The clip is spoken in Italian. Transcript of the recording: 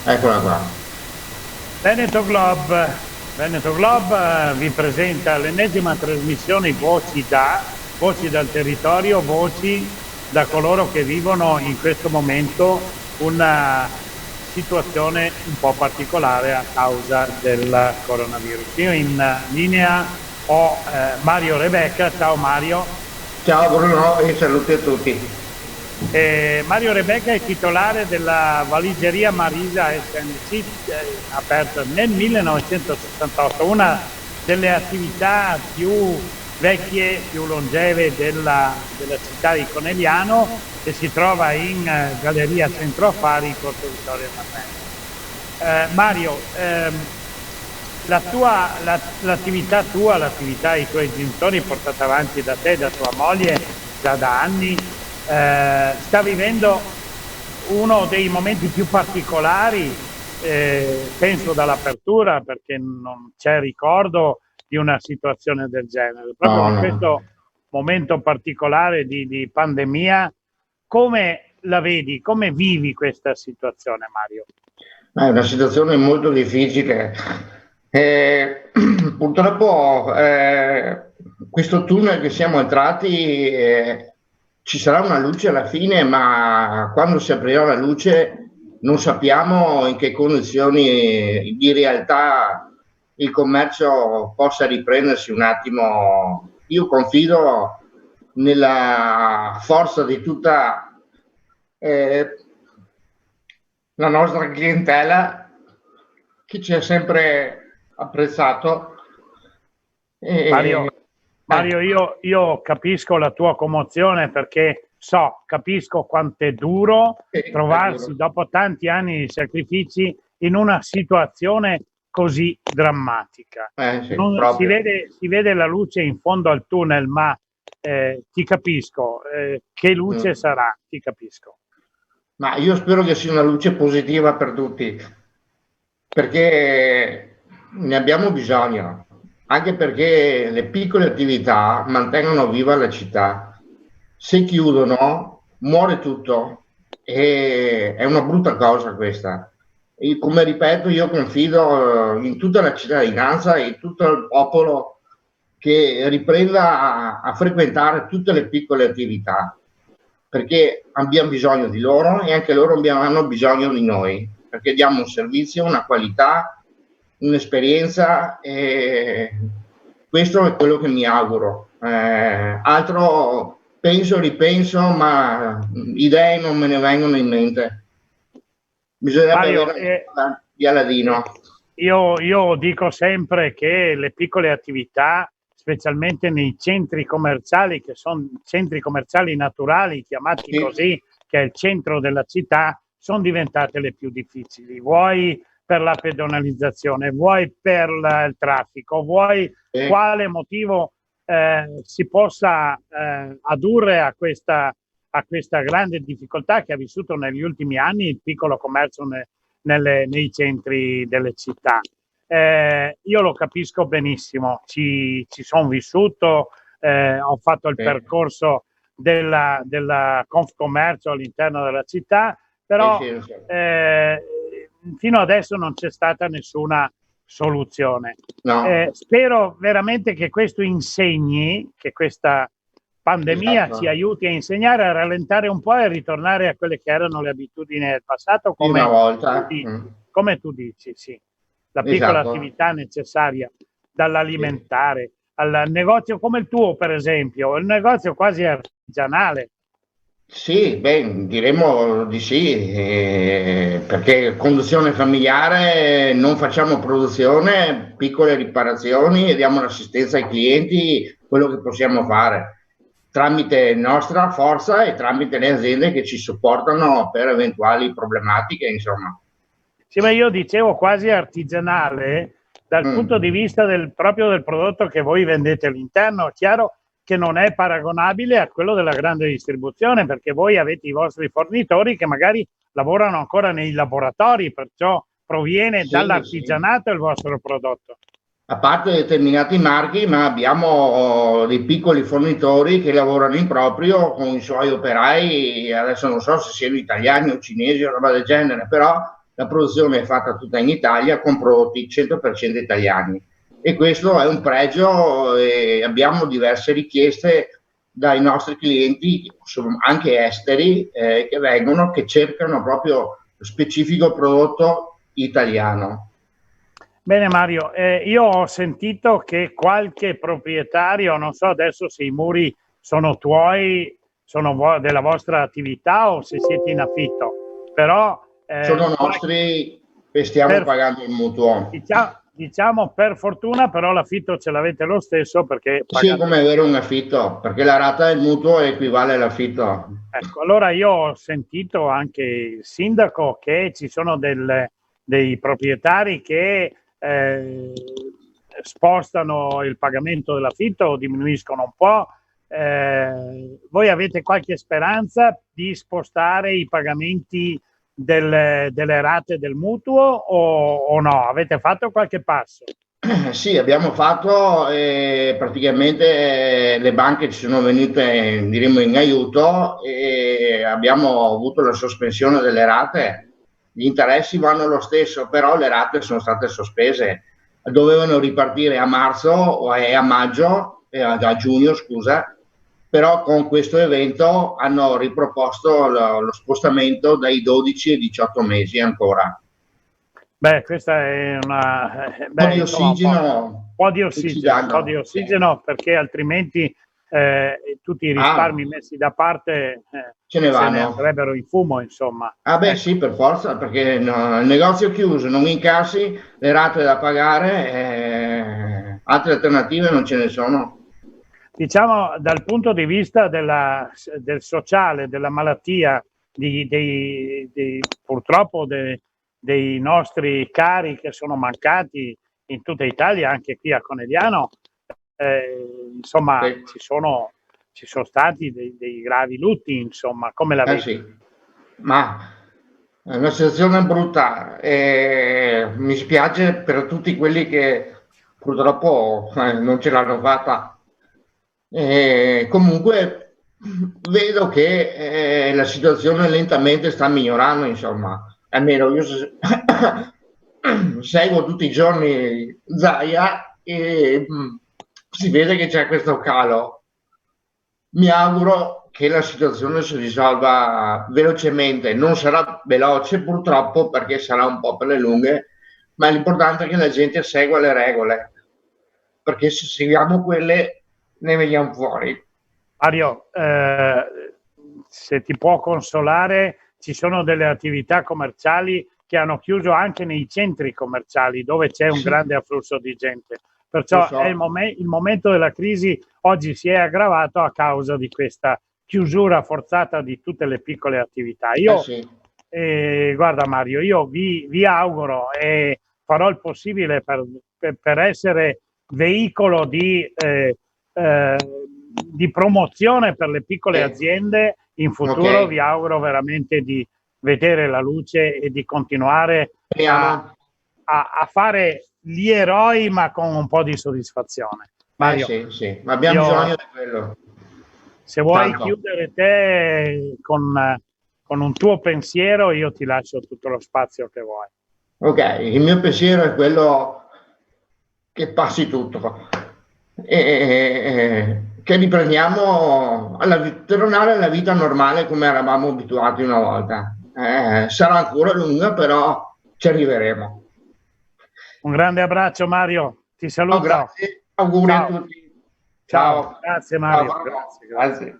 Eccola qua. Veneto Globe, Veneto Globe vi presenta l'ennesima trasmissione Voci dal territorio, voci da coloro che vivono in questo momento una situazione un po' particolare a causa del coronavirus. Io in linea ho Mario Rebecca. Ciao Mario. Ciao Bruno e saluti a tutti. Mario Rebecca è titolare della valigeria Marisa SNC, aperta nel 1968, una delle attività più vecchie, più longeve della città di Conegliano, che si trova in Galleria Centro Affari, Corso Vittorio Emanuele. Mario, l'attività dei tuoi genitori portata avanti da te e da tua moglie già da anni, sta vivendo uno dei momenti più particolari, penso dall'apertura, perché non c'è ricordo di una situazione del genere. Proprio in questo momento particolare di pandemia, come la vedi, come vivi questa situazione, Mario? È una situazione molto difficile. Purtroppo questo tunnel che siamo entrati, ci sarà una luce alla fine, ma quando si aprirà la luce non sappiamo in che condizioni di realtà il commercio possa riprendersi un attimo. Io confido nella forza di tutta la nostra clientela che ci ha sempre apprezzato. Mario, io capisco la tua commozione, perché capisco quanto è duro trovarsi dopo tanti anni di sacrifici in una situazione così drammatica. Si vede la luce in fondo al tunnel, ma ti capisco, che luce sarà, ti capisco. Ma io spero che sia una luce positiva per tutti, perché ne abbiamo bisogno, anche perché le piccole attività mantengono viva la città. Se chiudono, muore tutto e è una brutta cosa questa. E come ripeto, io confido in tutta la cittadinanza e in tutto il popolo che riprenda a frequentare tutte le piccole attività, perché abbiamo bisogno di loro e anche loro hanno bisogno di noi, perché diamo un servizio, una qualità, un'esperienza, e questo è quello che mi auguro. Altro ripenso, ma idee non me ne vengono in mente. Bisognerebbe avere di Aladino. Io dico sempre che le piccole attività, specialmente nei centri commerciali, che sono centri commerciali naturali, chiamati così, che è il centro della città, sono diventate le più difficili. Vuoi per la pedonalizzazione, vuoi per il traffico, vuoi quale motivo si possa addurre a questa grande difficoltà che ha vissuto negli ultimi anni il piccolo commercio nei centri delle città. Io lo capisco benissimo, ci sono vissuto, ho fatto il percorso della Confcommercio all'interno della città, però fino adesso non c'è stata nessuna soluzione. Spero veramente che questo insegni, che questa pandemia ci aiuti a insegnare a rallentare un po' e a ritornare a quelle che erano le abitudini del passato, come una volta. Come tu dici, sì. La piccola attività necessaria, dall'alimentare al negozio come il tuo, per esempio, il negozio quasi artigianale. Sì, diremo di sì, perché conduzione familiare, non facciamo produzione, piccole riparazioni e diamo l'assistenza ai clienti, quello che possiamo fare tramite nostra forza e tramite le aziende che ci supportano per eventuali problematiche, insomma. Sì, ma io dicevo quasi artigianale dal punto di vista proprio del prodotto che voi vendete all'interno. È chiaro che non è paragonabile a quello della grande distribuzione, perché voi avete i vostri fornitori che magari lavorano ancora nei laboratori, perciò proviene dall'artigianato il vostro prodotto. A parte determinati marchi, ma abbiamo dei piccoli fornitori che lavorano in proprio con i suoi operai, adesso non so se siano italiani o cinesi o roba del genere, però la produzione è fatta tutta in Italia con prodotti 100% italiani, e questo è un pregio, e abbiamo diverse richieste dai nostri clienti, anche esteri, che vengono, che cercano proprio lo specifico prodotto italiano. Bene Mario, io ho sentito che qualche proprietario, non so adesso se i muri sono tuoi, sono della vostra attività o se siete in affitto, però sono nostri e stiamo pagando il mutuo. Diciamo per fortuna, però l'affitto ce l'avete lo stesso perché sì, come avere un affitto, perché la rata del mutuo equivale all'affitto. Ecco, allora io ho sentito anche il sindaco che ci sono dei proprietari che spostano il pagamento dell'affitto o diminuiscono un po'. Voi avete qualche speranza di spostare i pagamenti delle rate del mutuo o no? Avete fatto qualche passo? Sì, abbiamo fatto, praticamente le banche ci sono venute, diremo, in aiuto, e abbiamo avuto la sospensione delle rate. Gli interessi vanno lo stesso, però le rate sono state sospese. Dovevano ripartire a marzo o a maggio, a giugno, scusa, però con questo evento hanno riproposto lo spostamento dai 12 ai 18 mesi ancora. Beh, questa è una... Un po' di ossigeno. Un po' di ossigeno, sì. Perché altrimenti tutti i risparmi messi da parte se ne vanno. Ne andrebbero in fumo, insomma. Ecco. Sì, per forza, perché il negozio chiuso, non incassi, le rate da pagare, altre alternative non ce ne sono. Diciamo, dal punto di vista del sociale, della malattia, purtroppo dei nostri cari che sono mancati in tutta Italia, anche qui a Conegliano, insomma, sì. ci sono stati dei gravi lutti, insomma, come la vedi? Sì. Ma è una situazione brutta, mi spiace per tutti quelli che purtroppo non ce l'hanno fatta. Comunque vedo che la situazione lentamente sta migliorando, insomma. Almeno io seguo tutti i giorni Zaia e si vede che c'è questo calo. Mi auguro che la situazione si risolva velocemente. Non sarà veloce purtroppo, perché sarà un po' per le lunghe, ma l'importante è che la gente segua le regole, perché se seguiamo quelle ne veniamo fuori. Mario, se ti può consolare, ci sono delle attività commerciali che hanno chiuso anche nei centri commerciali dove c'è un grande afflusso di gente. Perciò è il momento della crisi oggi si è aggravato a causa di questa chiusura forzata di tutte le piccole attività. Io, guarda Mario, io vi auguro e farò il possibile per essere veicolo di promozione per le piccole aziende in futuro. Vi auguro veramente di vedere la luce e di continuare a fare gli eroi, ma con un po' di soddisfazione. Mario, sì, ma abbiamo bisogno di quello. Se vuoi chiudere te con un tuo pensiero, io ti lascio tutto lo spazio che vuoi. Ok, il mio pensiero è quello che passi tutto, che riprendiamo tornare alla vita normale come eravamo abituati una volta. Sarà ancora lunga, però ci arriveremo. Un grande abbraccio Mario, ti saluto. Grazie, auguri a tutti. Ciao. Grazie Mario. Ciao. Grazie.